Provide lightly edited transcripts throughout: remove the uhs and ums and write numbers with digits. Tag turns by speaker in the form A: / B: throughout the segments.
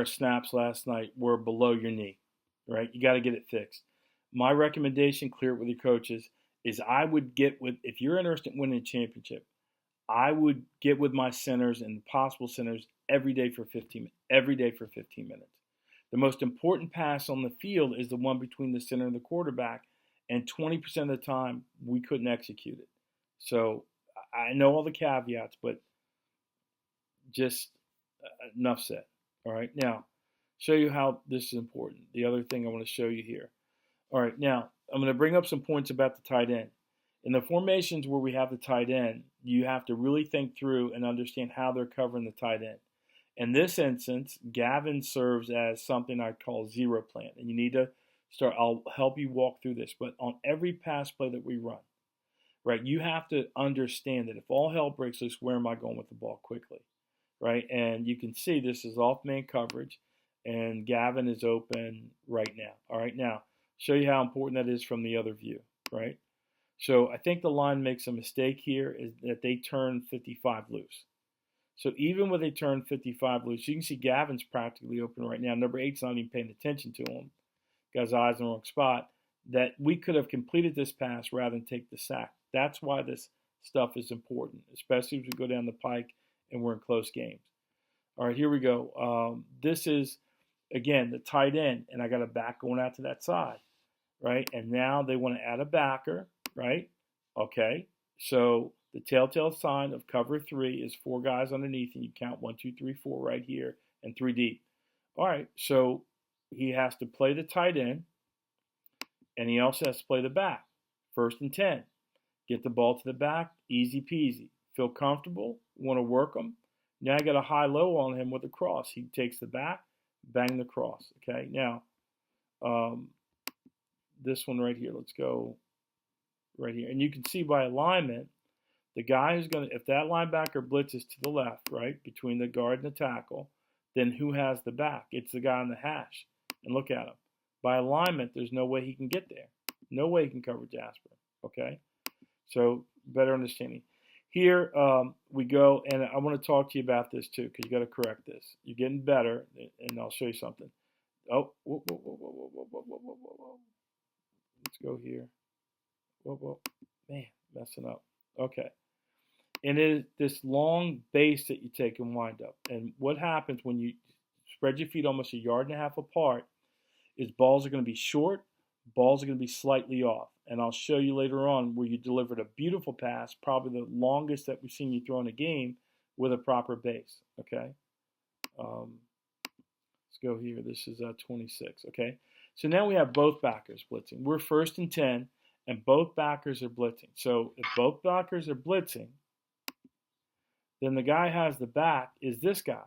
A: snaps last night were below your knee, right? You got to get it fixed. My recommendation, clear it with your coaches, is I would get with, if you're interested in winning a championship, I would get with my centers and possible centers every day for 15 minutes. The most important pass on the field is the one between the center and the quarterback, and 20% of the time we couldn't execute it. So I know all the caveats, but just enough said. All right, now show you how this is important. The other thing I want to show you here. All right, now I'm going to bring up some points about the tight end. In the formations where we have the tight end, you have to really think through and understand how they're covering the tight end. In this instance, Gavin serves as something I call zero plan, and you need to start. I'll help you walk through this, but on every pass play that we run, right, you have to understand that if all hell breaks loose, where am I going with the ball quickly, right? And you can see this is off man coverage, and Gavin is open right now. All right, now show you how important that is from the other view, right? So I think the line makes a mistake here is that they turn 55 loose. So even when they turn 55 loose, you can see Gavin's practically open right now. Number 8's not even paying attention to him. Got his eyes in the wrong spot. That we could have completed this pass rather than take the sack. That's why this stuff is important, especially as we go down the pike and we're in close games. All right, here we go. This is, again, the tight end, and I got a back going out to that side, right? And now they want to add a backer, right? Okay, so the telltale sign of cover 3 is 4 guys underneath, and you count 1, 2, 3, 4 right here, and 3 deep. All right, so he has to play the tight end, and he also has to play the back. 1st and 10. Get the ball to the back, easy peasy. Feel comfortable, want to work him. Now I got a high-low on him with a cross. He takes the back, bang the cross. Okay, now this one right here, let's go right here. And you can see by alignment, the guy who's going to, if that linebacker blitzes to the left, right, between the guard and the tackle, then who has the back? It's the guy on the hash. And look at him. By alignment, there's no way he can get there. No way he can cover Jasper, okay? So better understanding. Here we go, and I want to talk to you about this too, because you got to correct this. You're getting better, and I'll show you something. Oh, whoa, whoa, whoa, whoa, whoa, whoa, whoa, whoa, whoa, whoa. Let's go here. Whoa, whoa, man, messing up. Okay. And it is this long base that you take and wind up. And what happens when you spread your feet almost 1.5 yards apart is balls are going to be short, balls are going to be slightly off. And I'll show you later on where you delivered a beautiful pass, probably the longest that we've seen you throw in a game with a proper base, okay? Let's go here. This is 26, okay? So now we have both backers blitzing. We're 1st and 10, and both backers are blitzing. So if both backers are blitzing, then the guy has the back is this guy,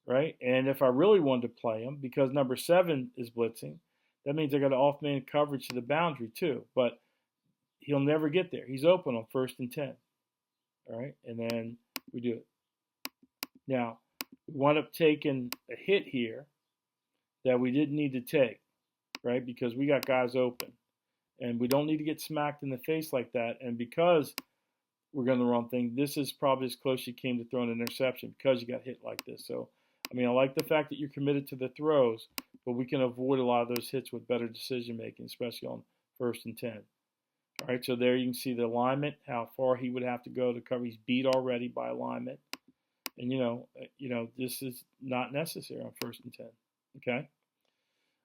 A: right? And if I really wanted to play him, because number 7 is blitzing, that means I got an off-man coverage to the boundary too. But he'll never get there. He's open on 1st and 10, all right? And then we do it. Now, we wound up taking a hit here that we didn't need to take, right? Because we got guys open. And we don't need to get smacked in the face like that. And because we're going the wrong thing, this is probably as close you came to throwing an interception because you got hit like this. So, I mean, I like the fact that you're committed to the throws, but we can avoid a lot of those hits with better decision making, especially on 1st and 10. All right, so there you can see the alignment, how far he would have to go to cover. He's beat already by alignment. And, you know, this is not necessary on 1st and 10. Okay?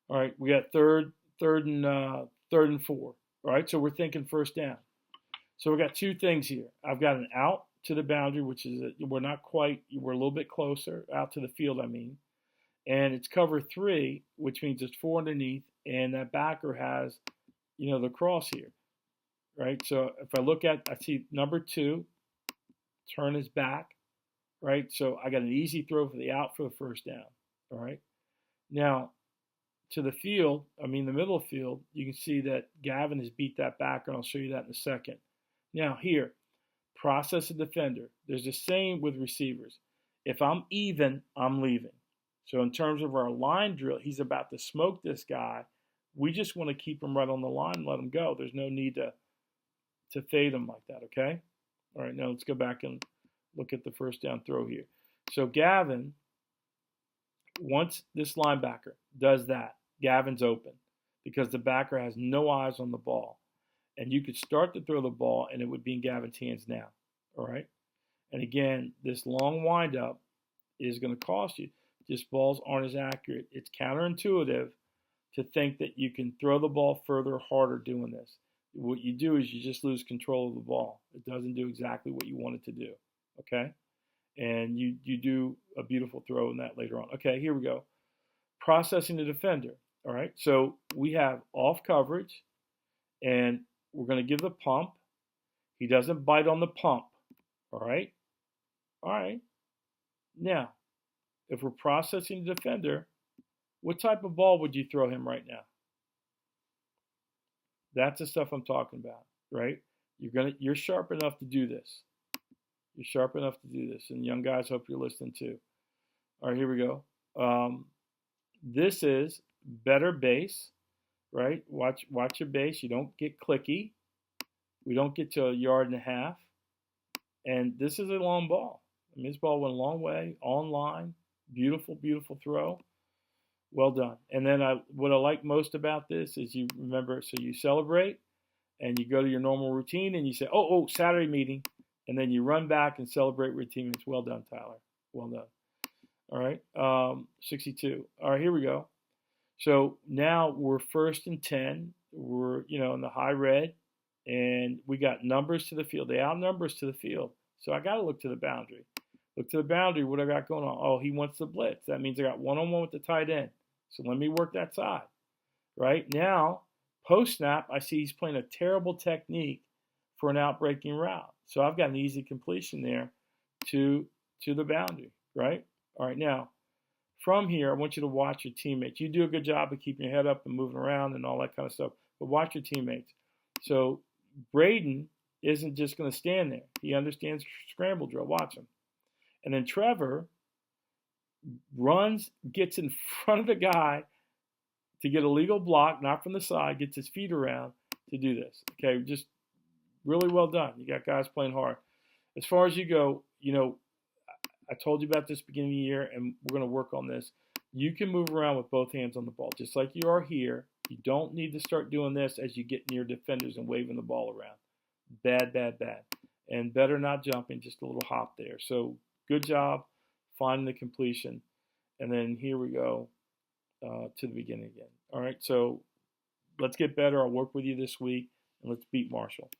A: All right, we got third and 4. All right, so we're thinking 1st down. So we got 2 things here. I've got an out to the boundary, which is we're a little bit closer out to the field, I mean. And it's cover 3, which means it's 4 underneath, and that backer has, the cross here, right? So if I look at, I see number 2, turn his back, right? So I got an easy throw for the out for the 1st down, all right? Now, to the field, the middle of the field, you can see that Gavin has beat that backer, and I'll show you that in a second. Now here, process a defender. There's the same with receivers. If I'm even, I'm leaving. So in terms of our line drill, he's about to smoke this guy. We just want to keep him right on the line and let him go. There's no need to fade him like that, okay? All right, now let's go back and look at the 1st down throw here. So Gavin Once this linebacker does that, Gavin's open because the backer has no eyes on the ball. And you could start to throw the ball, and it would be in Gavin's hands now. All right? And again, this long windup is going to cost you. Just balls aren't as accurate. It's counterintuitive to think that you can throw the ball further, harder doing this. What you do is you just lose control of the ball. It doesn't do exactly what you want it to do. Okay? And you do a beautiful throw in that later on. Okay, here we go. Processing the defender. All right, so we have off coverage, and we're going to give the pump. He doesn't bite on the pump. All right? All right. Now, if we're processing the defender, what type of ball would you throw him right now? That's the stuff I'm talking about, right? You're sharp enough to do this. You're sharp enough to do this. And young guys, hope you're listening too. All right, here we go. This is better base, right? Watch your base. You don't get clicky. We don't get to a yard and a half. And this is a long ball. I mean, this ball went a long way, on line. Beautiful, beautiful throw. Well done. And then what I like most about this is you remember, so you celebrate and you go to your normal routine and you say, oh, Saturday meeting. And then you run back and celebrate with your teammates. Well done, Tyler. Well done. All right, 62. All right, here we go. So now we're 1st and 10. We're, in the high red, and we got numbers to the field. They outnumber us to the field. So I got to look to the boundary. Look to the boundary. What I got going on? Oh, he wants the blitz. That means I got one-on-one with the tight end. So let me work that side. Right now, post snap, I see he's playing a terrible technique for an out-breaking route. So I've got an easy completion there to the boundary, right? All right, now, from here, I want you to watch your teammates. You do a good job of keeping your head up and moving around and all that kind of stuff, but watch your teammates. So Braden isn't just going to stand there. He understands scramble drill. Watch him. And then Trevor runs, gets in front of the guy to get a legal block, not from the side, gets his feet around to do this. Okay, just really well done. You got guys playing hard. As far as you go, I told you about this beginning of the year, and we're going to work on this. You can move around with both hands on the ball, just like you are here. You don't need to start doing this as you get near defenders and waving the ball around. Bad, bad, bad. And better not jumping, just a little hop there. So good job finding the completion. And then here we go to the beginning again. All right, so let's get better. I'll work with you this week, and let's beat Marshall.